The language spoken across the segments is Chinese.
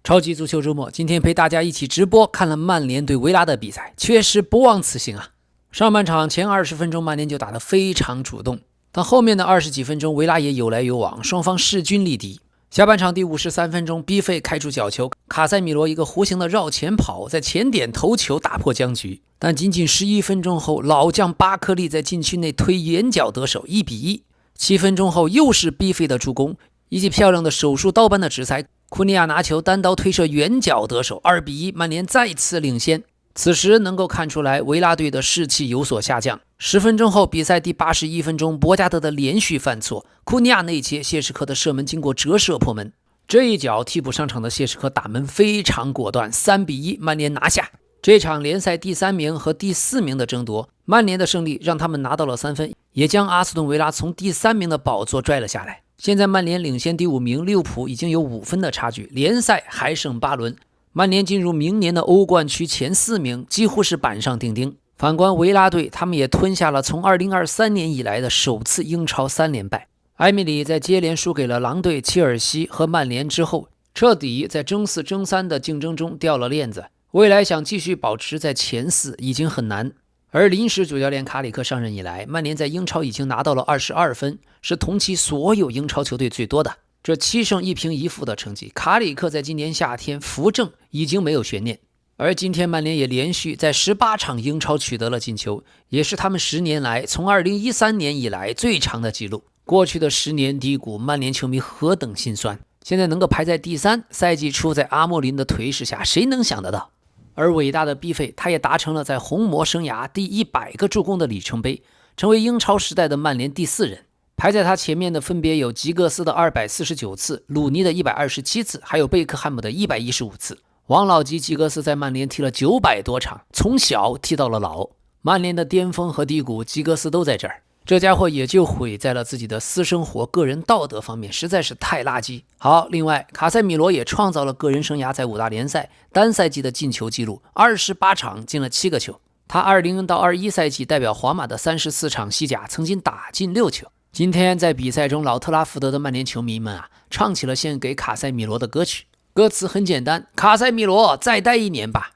超级足球周末，今天陪大家一起直播看了曼联对维拉的比赛，确实不枉此行啊！上半场前20分钟，曼联就打得非常主动，但后面的20几分钟，维拉也有来有往，双方势均力敌。下半场第53分钟，逼费开出角球，卡塞米罗一个弧形的绕前跑，在前点头球打破僵局。但仅仅11分钟后，老将巴克利在禁区内推远角得手，1-1。7分钟后，又是逼费的助攻，以及漂亮的手术刀般的直塞。库尼亚拿球单刀推射远角得手，2-1，曼联再次领先。此时能够看出来维拉队的士气有所下降。10分钟后，比赛第81分钟，博加德的连续犯错，库尼亚内切，谢什克的射门经过折射破门。这一脚替补上场的谢什克打门非常果断，3-1，曼联拿下。这场联赛第3名和第4名的争夺，曼联的胜利让他们拿到了3分，也将阿斯顿维拉从第3名的宝座拽了下来。现在曼联领先第5名利物浦已经有5分的差距，联赛还剩8轮，曼联进入明年的欧冠区前4名几乎是板上钉钉。反观维拉队，他们也吞下了从2023年以来的首次英超3连败。埃米里在接连输给了狼队、切尔西和曼联之后，彻底在争4争3的竞争中掉了链子，未来想继续保持在前4已经很难。而临时主教练卡里克上任以来，曼联在英超已经拿到了22分，是同期所有英超球队最多的。这7胜1平1负的成绩，卡里克在今年夏天扶正已经没有悬念。而今天曼联也连续在18场英超取得了进球，也是他们10年来从2013年以来最长的记录。过去的10年低谷，曼联球迷何等心酸。现在能够排在第3，赛季初在阿莫林的颓势下，谁能想得到？而伟大的逼费，他也达成了在红魔生涯第100个助攻的里程碑，成为英超时代的曼联第4人。排在他前面的分别有吉格斯的249次，鲁尼的127次，还有贝克汉姆的115次。王老吉吉格斯在曼联踢了900多场，从小踢到了老。曼联的巅峰和低谷，吉格斯都在这儿。这家伙也就毁在了自己的私生活、个人道德方面，实在是太垃圾。好，另外卡塞米罗也创造了个人生涯在5大联赛单赛季的进球纪录，28场进了7个球。他20到21赛季代表皇马的34场西甲曾经打进6球。今天在比赛中，老特拉福德的曼联球迷们唱起了献给卡塞米罗的歌曲，歌词很简单：卡塞米罗再待1年吧。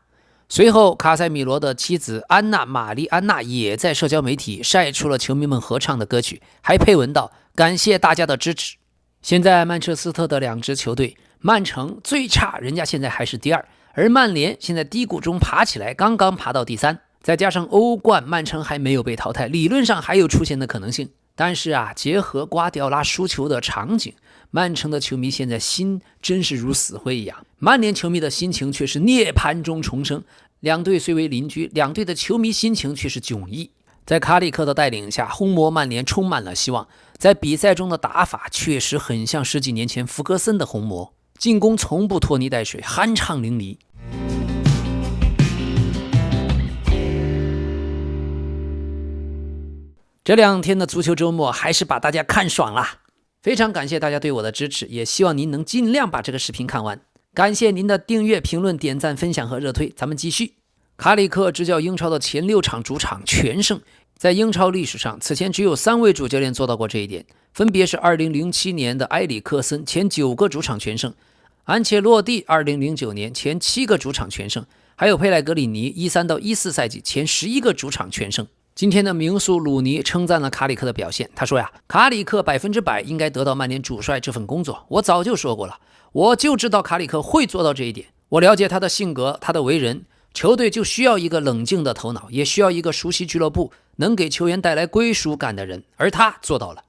随后，卡塞米罗的妻子安娜·玛丽安娜也在社交媒体晒出了球迷们合唱的歌曲，还配文道：感谢大家的支持。现在曼彻斯特的2支球队，曼城最差，人家现在还是第2，而曼联现在低谷中爬起来，刚刚爬到第3，再加上欧冠，曼城还没有被淘汰，理论上还有出现的可能性。但是结合瓜迪奥拉输球的场景，曼城的球迷现在心真是如死灰一样，曼联球迷的心情却是涅槃中重生。两队虽为邻居，两队的球迷心情却是迥异。在卡里克的带领下，红魔曼联充满了希望。在比赛中的打法确实很像10几年前福格森的红魔，进攻从不拖泥带水，酣畅淋漓。这2天的足球周末还是把大家看爽了，非常感谢大家对我的支持，也希望您能尽量把这个视频看完。感谢您的订阅、评论、点赞、分享和热推，咱们继续。卡里克执教英超的前6场主场全胜，在英超历史上，此前只有3位主教练做到过这一点，分别是2007年的埃里克森前9个主场全胜，安切洛蒂2009年前7个主场全胜，还有佩莱格里尼13到14赛季前11个主场全胜。今天的名宿鲁尼称赞了卡里克的表现，他说卡里克100%应该得到曼联主帅这份工作，我早就说过了，我就知道卡里克会做到这一点，我了解他的性格，他的为人，球队就需要一个冷静的头脑，也需要一个熟悉俱乐部，能给球员带来归属感的人，而他做到了。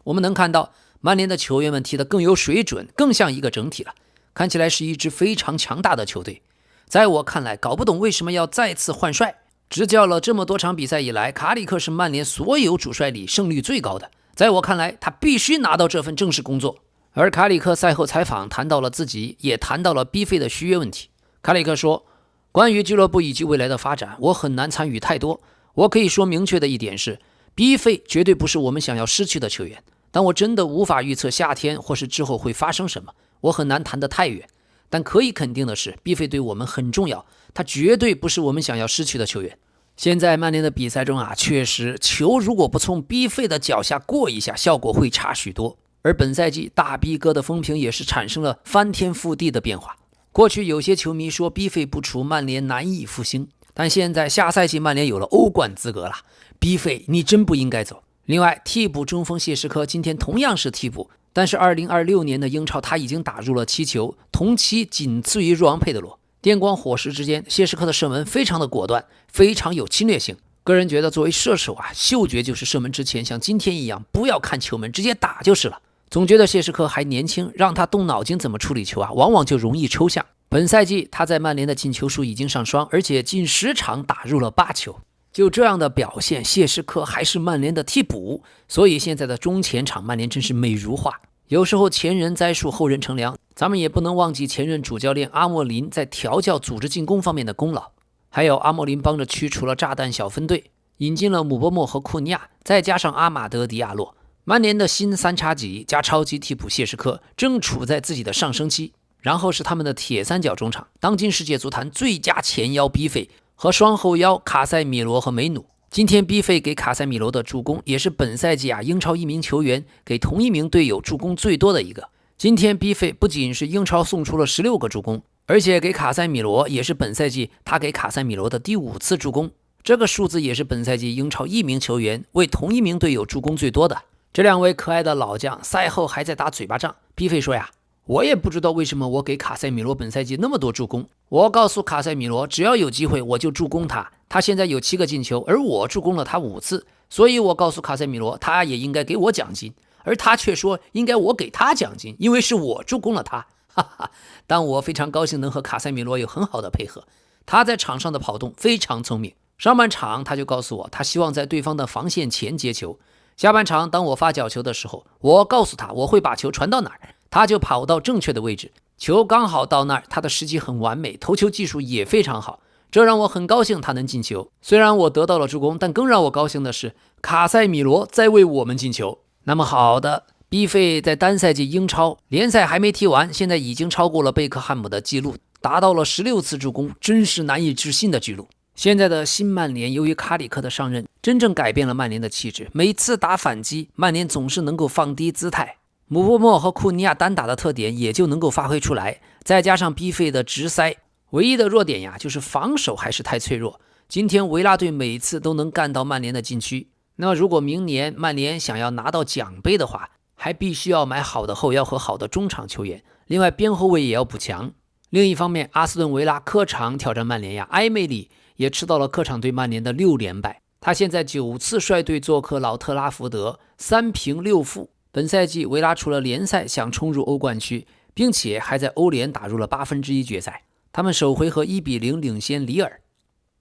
我们能看到曼联的球员们踢得更有水准，更像一个整体了，看起来是一支非常强大的球队。在我看来，搞不懂为什么要再次换帅。执教了这么多场比赛以来，卡里克是曼联所有主帅里胜率最高的，在我看来，他必须拿到这份正式工作。而卡里克赛后采访谈到了自己，也谈到了逼费的续约问题。卡里克说，关于俱乐部以及未来的发展，我很难参与太多，我可以说明确的一点是，逼费绝对不是我们想要失去的球员，但我真的无法预测夏天或是之后会发生什么，我很难谈得太远。但可以肯定的是，逼费对我们很重要，他绝对不是我们想要失去的球员。现在曼联的比赛中确实球如果不从逼费的脚下过一下，效果会差许多。而本赛季大逼哥的风评也是产生了翻天覆地的变化。过去有些球迷说 B 费不出，曼联难以复兴，但现在下赛季曼联有了欧冠资格了， B 费你真不应该走。另外，替补中锋谢什科今天同样是替补，但是2026年的英超他已经打入了7球，同期仅次于若昂佩德罗。电光火石之间，谢什科的射门非常的果断，非常有侵略性。个人觉得作为射手啊，嗅觉就是射门之前像今天一样，不要看球门，直接打就是了。总觉得谢什科还年轻，让他动脑筋怎么处理球啊，往往就容易抽象。本赛季他在曼联的进球数已经上双，而且近10场打入了8球。就这样的表现，谢什科还是曼联的替补，所以现在的中前场曼联真是美如画。有时候前人栽树后人乘凉，咱们也不能忘记前任主教练阿莫林在调教组织进攻方面的功劳。还有阿莫林帮着驱除了炸弹小分队，引进了姆波莫和库尼亚，再加上阿马德迪亚洛，曼联的新3叉戟加超级替补谢什科正处在自己的上升期。然后是他们的铁三角中场，当今世界足坛最佳前腰 B 费和双后腰卡塞米罗和梅努。今天 B 费给卡塞米罗的助攻也是本赛季英超一名球员给同一名队友助攻最多的一个。今天 B 费不仅是英超送出了16个助攻，而且给卡塞米罗也是本赛季他给卡塞米罗的第5次助攻，这个数字也是本赛季英超一名球员为同一名队友助攻最多的。这2位可爱的老将赛后还在打嘴巴仗。 B 费说呀，我也不知道为什么我给卡塞米罗本赛季那么多助攻，我告诉卡塞米罗只要有机会我就助攻他，他现在有7个进球，而我助攻了他5次，所以我告诉卡塞米罗他也应该给我奖金，而他却说应该我给他奖金，因为是我助攻了他。哈哈，但我非常高兴能和卡塞米罗有很好的配合，他在场上的跑动非常聪明。上半场他就告诉我他希望在对方的防线前接球，下半场当我发角球的时候，我告诉他我会把球传到哪儿，他就跑到正确的位置，球刚好到那儿，他的时机很完美，投球技术也非常好，这让我很高兴他能进球。虽然我得到了助攻，但更让我高兴的是卡塞米罗在为我们进球。那么好的，B 费在单赛季英超联赛还没踢完，现在已经超过了贝克汉姆的记录，达到了16次助攻，真是难以置信的记录。现在的新曼联由于卡里克的上任，真正改变了曼联的气质，每次打反击，曼联总是能够放低姿态，姆波莫和库尼亚单打的特点也就能够发挥出来，再加上 B 费的直塞，唯一的弱点呀就是防守还是太脆弱。今天维拉队每次都能干到曼联的禁区，那如果明年曼联想要拿到奖杯的话，还必须要买好的后腰和好的中场球员，另外边后卫也要补强。另一方面，阿斯顿维拉客场挑战曼联呀，埃梅里也吃到了客场对曼联的6连败，他现在9次率队做客老特拉福德，3平6负。本赛季维拉除了联赛想冲入欧冠区，并且还在欧联打入了1/8决赛，他们首回合1比0领先里尔。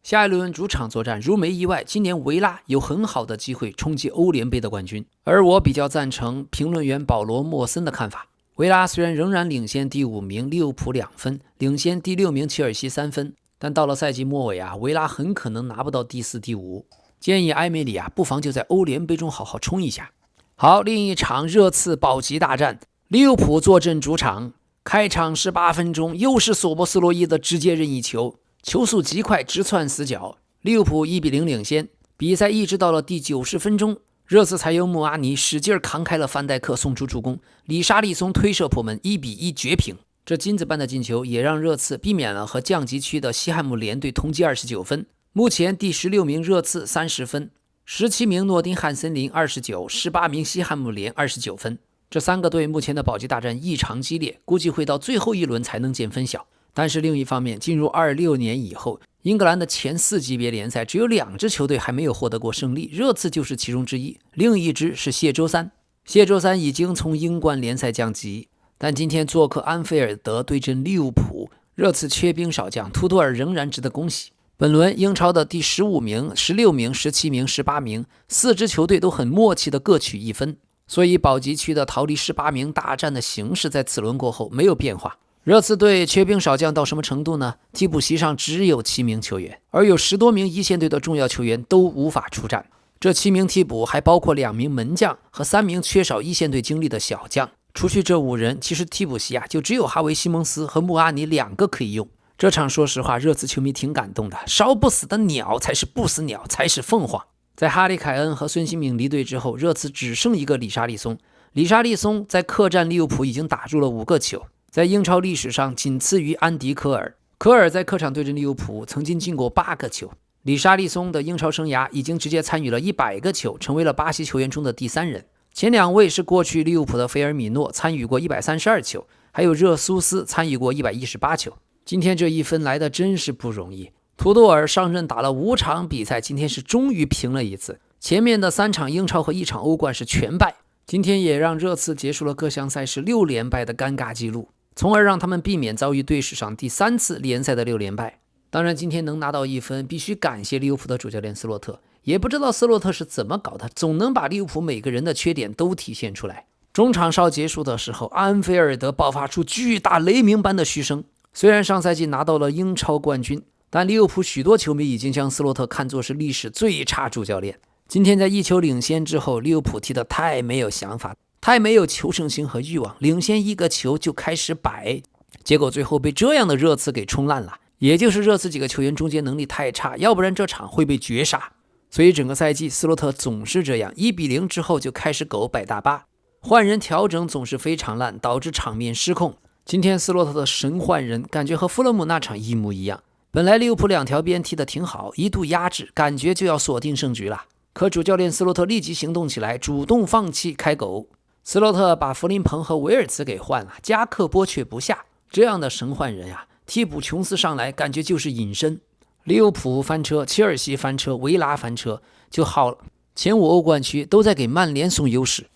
下一轮主场作战，如没意外，今年维拉有很好的机会冲击欧联杯的冠军。而我比较赞成评论员保罗·莫森的看法，维拉虽然仍然领先第5名利物浦2分，领先第6名切尔西3分，但到了赛季末尾维拉很可能拿不到第4、第5。建议埃梅里不妨就在欧联杯中好好冲一下。好，另一场热刺保级大战，利物浦坐镇主场，开场18分钟又是索博斯洛伊的直接任意球，球速极快，直窜死角，利物浦1比0领先。比赛一直到了第90分钟，热刺才由穆阿尼使劲扛开了范戴克送出助攻，里沙利松推射破门，1比1绝平。这金子般的进球也让热刺避免了和降级区的西汉姆联队同积29分，目前第16名热刺30分，17名诺丁汉森林29， 18名西汉姆联29分。这3个队目前的保级大战异常激烈，估计会到最后一轮才能见分晓。但是另一方面，进入26年以后，英格兰的前4级别联赛只有2支球队还没有获得过胜利，热刺就是其中之一，另一支是谢周三。谢周三已经从英冠联赛降级，但今天做客安菲尔德对阵利物浦，热刺缺兵少将，图图尔仍然值得恭喜。本轮英超的第15名、16名、17名、18名4支球队都很默契的各取1分，所以保级区的逃离18名大战的形势在此轮过后没有变化。热刺队缺兵少将到什么程度呢？替补席上只有7名球员，而有10多名一线队的重要球员都无法出战。这7名替补还包括2名门将和3名缺少一线队经历的小将。除去这5人，其实替补席就只有哈维·西蒙斯和穆阿尼2个可以用。这场说实话，热刺球迷挺感动的，烧不死的鸟才是不死鸟，才是凤凰。在哈里凯恩和孙兴敏离队之后，热刺只剩一个里沙利松。里沙利松在客战利物浦已经打入了5个球。在英超历史上仅次于安迪·科尔。科尔在客场对阵利物浦曾经进过8个球。里沙利松的英超生涯已经直接参与了100个球，成为了巴西球员中的第3人。前2位是过去利物浦的菲尔米诺，参与过132球，还有热苏斯参与过118球。今天这一分来的真是不容易。图多尔上任打了5场比赛，今天是终于平了一次。前面的3场英超和1场欧冠是全败，今天也让热刺结束了各项赛事6连败的尴尬记录，从而让他们避免遭遇队史上第3次联赛的6连败。当然今天能拿到1分必须感谢利物浦的主教练斯洛特，也不知道斯洛特是怎么搞的，总能把利物浦每个人的缺点都体现出来。中场哨结束的时候，安菲尔德爆发出巨大雷鸣般的嘘声。虽然上赛季拿到了英超冠军，但利物浦许多球迷已经将斯洛特看作是历史最差主教练。今天在1球领先之后，利物浦踢得太没有想法，太没有求胜心和欲望，领先1个球就开始摆，结果最后被这样的热刺给冲烂了。也就是热刺几个球员中间能力太差，要不然这场会被绝杀。所以整个赛季斯洛特总是这样，1-0之后就开始狗摆大巴，换人调整总是非常烂，导致场面失控。今天斯洛特的神换人感觉和富勒姆那场一模一样。本来利物浦2条边踢得挺好，一度压制，感觉就要锁定胜局了。可主教练斯洛特立即行动起来，主动放弃开狗。斯洛特把弗林彭和维尔茨给换了，加克波却不下。这样的神换人呀，替补琼斯上来感觉就是隐身。利物浦翻车，切尔西翻车，维拉翻车就好了。前5欧冠区都在给曼联送优势。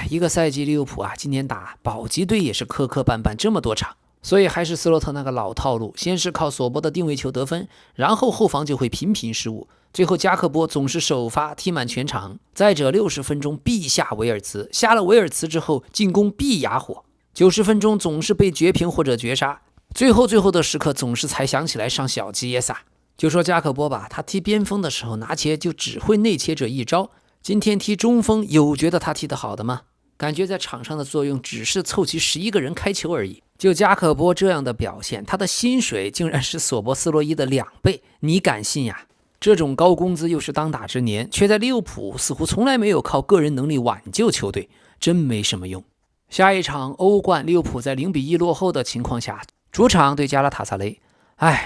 一个赛季利物浦啊，今年打保级队也是磕磕绊绊这么多场。所以还是斯洛特那个老套路，先是靠索博的定位球得分，然后后防就会频频失误，最后加克波总是首发踢满全场。再者60分钟必下维尔茨，下了维尔茨之后进攻必哑火，90分钟总是被绝平或者绝杀，最后的时刻总是才想起来上小吉耶萨。就说加克波吧，他踢边锋的时候拿切就只会内切这一招，今天踢中锋有觉得他踢得好的吗？感觉在场上的作用只是凑齐11个人开球而已。就加克波这样的表现，他的薪水竟然是索博斯洛伊的2倍，你敢信呀？这种高工资又是当打之年，却在利物浦似乎从来没有靠个人能力挽救球队，真没什么用。下一场欧冠，利物浦在0-1落后的情况下，主场对加拉塔萨雷。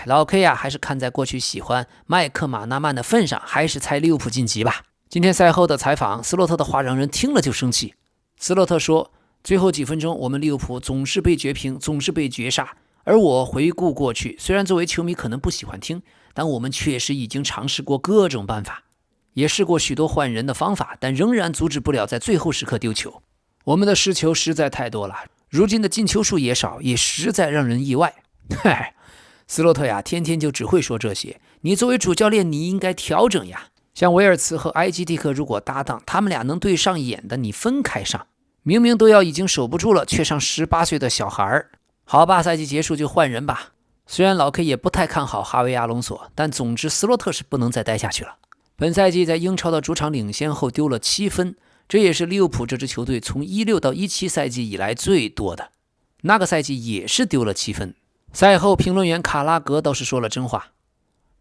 老 K 呀，还是看在过去喜欢麦克马纳曼的份上，还是猜利物浦晋级吧。今天赛后的采访，斯洛特的话让人听了就生气。斯洛特说，最后几分钟我们利物浦总是被绝平，总是被绝杀。而我回顾过去，虽然作为球迷可能不喜欢听，但我们确实已经尝试过各种办法，也试过许多换人的方法，但仍然阻止不了在最后时刻丢球。我们的失球实在太多了，如今的进球数也少，也实在让人意外。斯洛特呀，天天就只会说这些，你作为主教练你应该调整呀。像维尔茨和埃基蒂克如果搭档，他们俩能对上眼的你分开上，明明都要已经守不住了，却上18岁的小孩儿。好吧，赛季结束就换人吧。虽然老 K 也不太看好哈维·阿隆索，但总之斯洛特是不能再待下去了。本赛季在英超的主场领先后丢了7分，这也是利物浦这支球队从16到17赛季以来最多的。那个赛季也是丢了7分。赛后评论员卡拉格倒是说了真话，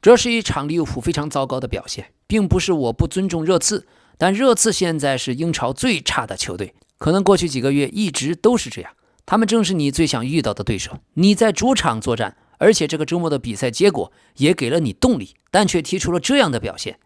这是一场利物浦非常糟糕的表现，并不是我不尊重热刺，但热刺现在是英超最差的球队，可能过去几个月一直都是这样，他们正是你最想遇到的对手。你在主场作战，而且这个周末的比赛结果也给了你动力，但却踢出了这样的表现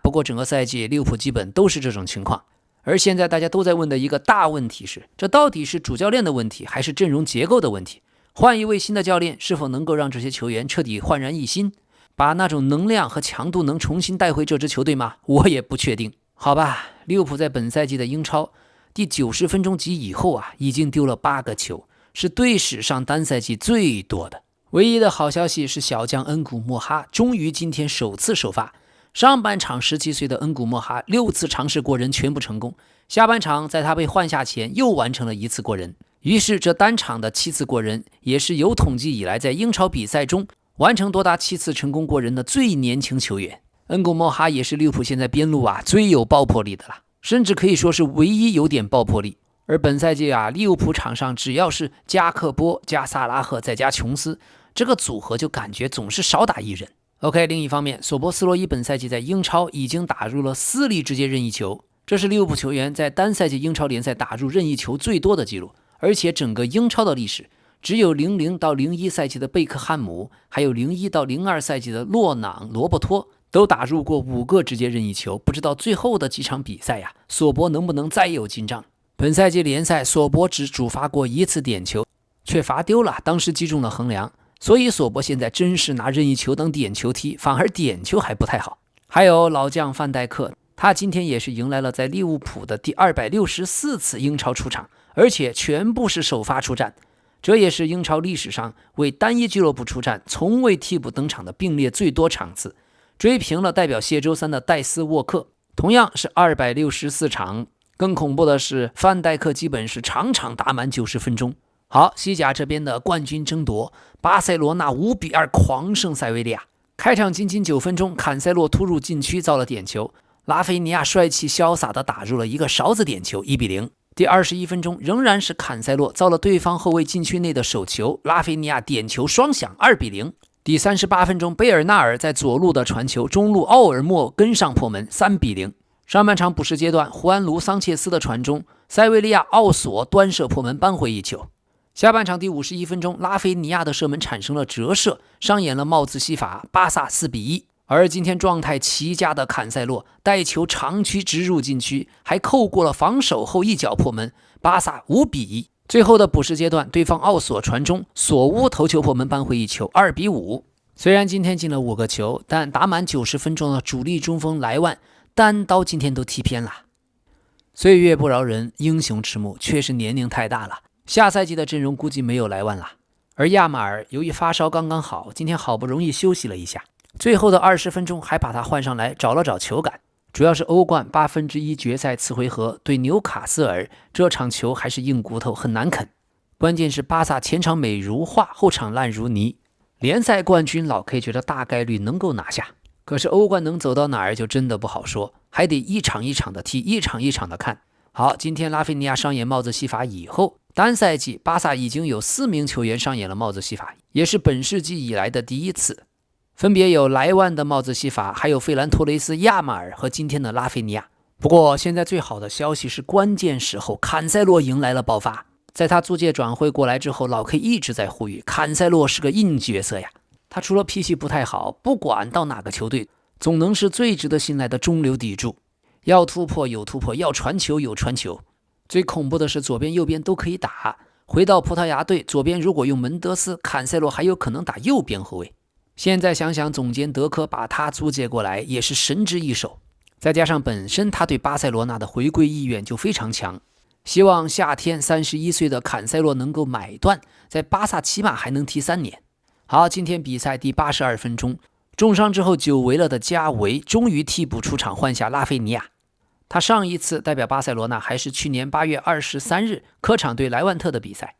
不过整个赛季利物浦基本都是这种情况。而现在大家都在问的一个大问题是，这到底是主教练的问题还是阵容结构的问题？换一位新的教练是否能够让这些球员彻底焕然一新，把那种能量和强度能重新带回这支球队吗？我也不确定。好吧，利物浦在本赛季的英超第90分钟及以后已经丢了8个球，是队史上单赛季最多的。唯一的好消息是小将恩古莫哈终于今天首次首发，上半场17岁的恩古莫哈6次尝试过人全部成功，下半场在他被换下前又完成了1次过人，于是这单场的7次过人也是有统计以来在英超比赛中完成多达7次成功过人的最年轻球员。恩古莫哈也是利物浦现在边路最有爆破力的了，甚至可以说是唯一有点爆破力。而本赛季利物浦场上只要是加克波加萨拉赫再加琼斯，这个组合就感觉总是少打一人。OK， 另一方面，索博斯洛伊本赛季在英超已经打入了4粒直接任意球，这是利物浦球员在单赛季英超联赛打入任意球最多的记录，而且整个英超的历史只有00到01赛季的贝克汉姆，还有01到02赛季的洛朗、罗伯托都打入过5个直接任意球。不知道最后的几场比赛呀，索博能不能再有进账？本赛季联赛，索博只主罚过1次点球，却罚丢了，当时击中了横梁。所以索博现在真是拿任意球当点球踢，反而点球还不太好。还有老将范戴克，他今天也是迎来了在利物浦的第264次英超出场，而且全部是首发出战，这也是英超历史上为单一俱乐部出战从未替补登场的并列最多场次，追平了代表谢周三的戴斯沃克，同样是264场。更恐怖的是，范戴克基本是场场打满90分钟。好，西甲这边的冠军争夺，巴塞罗那5-2狂胜塞维利亚。开场仅9分钟，坎塞洛突入禁区造了点球，拉菲尼亚帅气潇洒地打入了一个勺子点球，1-0。第21分钟，仍然是坎塞洛造了对方后卫禁区内的手球，拉菲尼亚点球双响，2-0。第38分钟，贝尔纳尔在左路的传球，中路奥尔莫跟上破门，3-0。上半场补时阶段，胡安卢桑切斯的传中，塞维利亚奥索端射破门扳回一球。下半场第51分钟，拉菲尼亚的射门产生了折射，上演了帽子戏法，巴萨4-1。而今天状态奇佳的坎塞洛带球长驱直入禁区，还扣过了防守后一脚破门，巴萨5-1。最后的补时阶段，对方奥索传中，索乌头球破门扳回一球，2-5。虽然今天进了5个球，但打满90分钟的主力中锋莱万单刀今天都踢偏了。岁月不饶人，英雄迟暮，确实年龄太大了，下赛季的阵容估计没有莱万了。而亚马尔由于发烧刚刚好，今天好不容易休息了一下，最后的20分钟还把他换上来找了找球感。主要是欧冠1/8决赛次回合对纽卡斯尔，这场球还是硬骨头，很难啃。关键是巴萨前场美如画，后场烂如泥。联赛冠军老 K 觉得大概率能够拿下，可是欧冠能走到哪儿就真的不好说，还得一场一场的踢，一场一场的看。好，今天拉菲尼亚上演帽子戏法以后，单赛季巴萨已经有4名球员上演了帽子戏法，也是本世纪以来的第一次。分别有莱万的帽子戏法，还有费兰托雷斯、亚马尔和今天的拉菲尼亚。不过现在最好的消息是，关键时候坎塞洛迎来了爆发。在他租借转会过来之后，老 K 一直在呼吁坎塞洛是个硬角色呀。他除了脾气不太好，不管到哪个球队总能是最值得信赖的中流砥柱，要突破有突破，要传球有传球。最恐怖的是左边右边都可以打。回到葡萄牙队，左边如果用门德斯，坎塞洛还有可能打右边后卫。现在想想，总监德科把他租借过来也是神之一手，再加上本身他对巴塞罗那的回归意愿就非常强，希望夏天31岁的坎塞洛能够买断，在巴萨起码还能踢3年。好，今天比赛第82分钟，重伤之后久违了的加维终于替补出场换下拉菲尼亚。他上一次代表巴塞罗那还是去年8月23日客场对莱万特的比赛。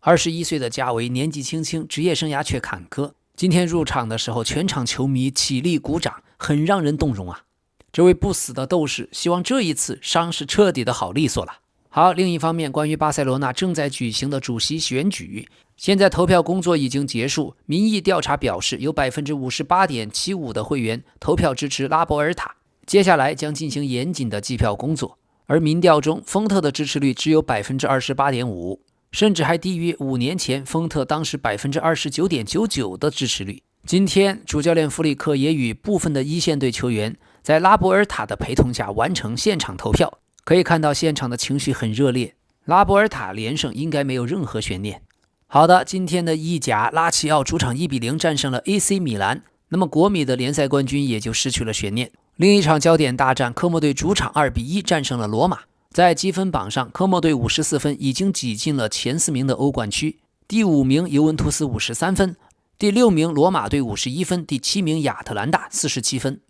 21岁的加维年纪轻轻，职业生涯却坎坷。今天入场的时候，全场球迷起立鼓掌，很让人动容啊！这位不死的斗士，希望这一次伤势彻底的好利索了。好，另一方面，关于巴塞罗那正在举行的主席选举，现在投票工作已经结束，民意调查表示有 58.75% 的会员投票支持拉波尔塔，接下来将进行严谨的计票工作。而民调中，丰特的支持率只有 28.5%。甚至还低于5年前丰特当时 29.99% 的支持率。今天主教练弗里克也与部分的一线队球员在拉波尔塔的陪同下完成现场投票，可以看到现场的情绪很热烈，拉波尔塔连胜应该没有任何悬念。好的，今天的意甲拉齐奥主场1-0战胜了 AC 米兰，那么国米的联赛冠军也就失去了悬念。另一场焦点大战，科莫队主场2-1战胜了罗马。在积分榜上，科莫队54分，已经挤进了前4名的欧冠区。第5名尤文图斯53分，第6名罗马队51分，第7名亚特兰大47分。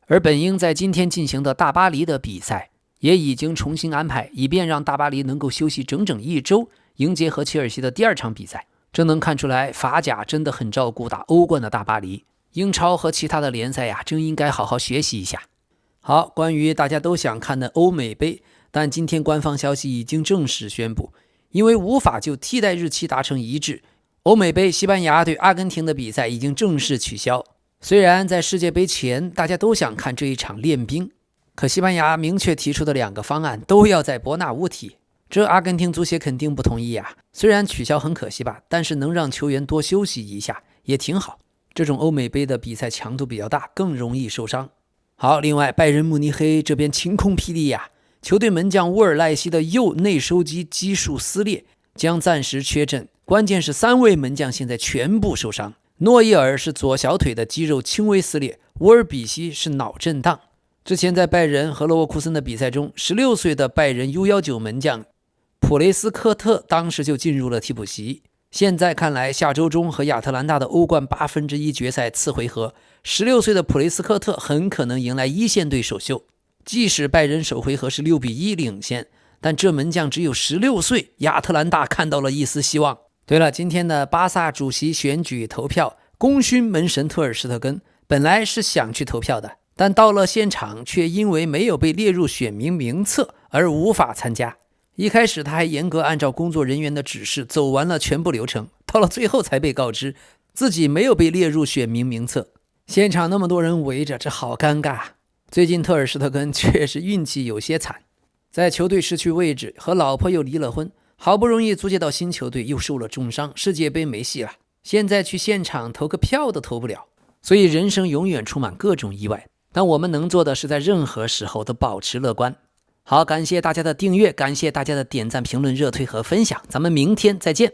而本应在今天进行的大巴黎的比赛也已经重新安排，以便让大巴黎能够休息整整1周，迎接和切尔西的第2场比赛。这能看出来法甲真的很照顾打欧冠的大巴黎。英超和其他的联赛呀，真应该好好学习一下。好，关于大家都想看的欧美杯，但今天官方消息已经正式宣布，因为无法就替代日期达成一致，欧美杯西班牙对阿根廷的比赛已经正式取消。虽然在世界杯前大家都想看这一场练兵，可西班牙明确提出的2个方案都要在伯纳乌踢，这阿根廷足协肯定不同意啊，虽然取消很可惜吧，但是能让球员多休息一下也挺好。这种欧美杯的比赛强度比较大，更容易受伤。好，另外拜仁慕尼黑这边晴空霹雳呀，球队门将沃尔赖希的右内收肌肌束撕裂，将暂时缺阵。关键是3位门将现在全部受伤，诺伊尔是左小腿的肌肉轻微撕裂，沃尔比希是脑震荡。之前在拜仁和勒沃库森的比赛中，16岁的拜仁 U19 门将普雷斯科特当时就进入了替补席。现在看来，下周中和亚特兰大的欧冠1/8决赛次回合，16岁的普雷斯科特很可能迎来一线队首秀。即使拜仁首回合是6-1领先，但这门将只有16岁，亚特兰大看到了一丝希望。对了，今天的巴萨主席选举投票，功勋门神特尔施特根本来是想去投票的，但到了现场却因为没有被列入选民名册而无法参加。一开始他还严格按照工作人员的指示走完了全部流程，到了最后才被告知自己没有被列入选民名册。现场那么多人围着，这好尴尬。最近特尔施特根确实运气有些惨，在球队失去位置，和老婆又离了婚，好不容易租借到新球队又受了重伤，世界杯没戏了，现在去现场投个票都投不了。所以人生永远充满各种意外，但我们能做的是在任何时候都保持乐观。好，感谢大家的订阅，感谢大家的点赞、评论、热推和分享，咱们明天再见。